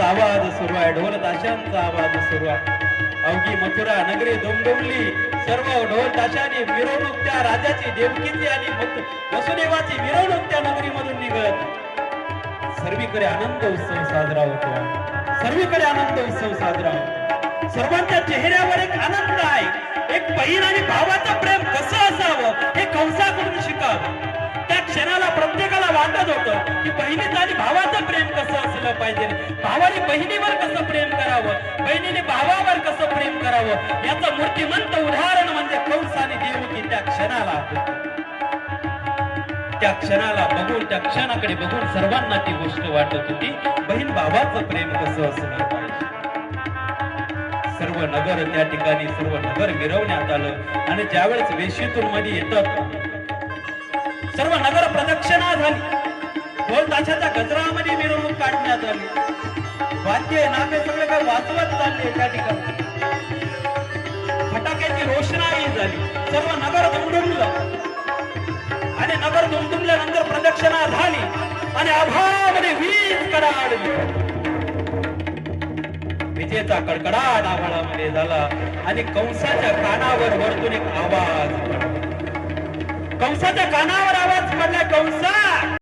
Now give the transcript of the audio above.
ताशांचा आवाज सुरू आहे, ढोल ताशांचा आवाज सुरू आहे. अवघी मथुरा नगरी दुमदुमली, सर्व ढोल ताशाने मिरवणूक त्या राजाची, देवकीची आणि वसुदेवाची मिरवणूक त्या नगरीमधून निघत. सर्वीकडे आनंद उत्सव साजरा होतो, सर्वीकडे आनंद उत्सव साजरा होतो. सर्वांच्या चेहऱ्यावर एक आनंद आहे. एक बहीण आणि भावाचं प्रेम कसं असावं हे कंसाकडून शिकावं. त्या क्षणाला प्रत्येकाला वाटत होतं की बहिणीचं आणि भावाचं प्रेम कसं असलं पाहिजे, भावाने बहिणीवर कसं प्रेम करावं, बहिणीने भावावर कसं प्रेम करावं, याचं मूर्तिमंत उदाहरण म्हणजे कंस आणि देवकी. त्या क्षणाला बघून, त्या क्षणाकडे बघून सर्वांना ती गोष्ट वाटत होती, बहीण भावाचं प्रेम कसं असलं पाहिजे. सर्व नगर त्या ठिकाणी, सर्व नगर मिरवण्यात आलं आणि ज्यावेळेस वेशीतून मध्ये येतात, सर्व नगर प्रदक्षिणा झाली, ढोल ताशाच्या गजरामध्ये मिरवणूक काढण्यात आली, वाद्य नामे सगळे काय वाजवत चालले त्या ठिकाणी, फटाक्याची रोषणाई झाली, सर्व नगर दुमदुमलं. आणि नगर दुमदुमल्यानंतर प्रदक्षिणा झाली आणि आभाळामध्ये वीज कडाडली. विजेचा कडकडाट आभाळामध्ये झाला आणि कंसाच्या कानावर वरतून एक आवाज पडला. कंसाच्या कानावर आवाज पडला, कंसा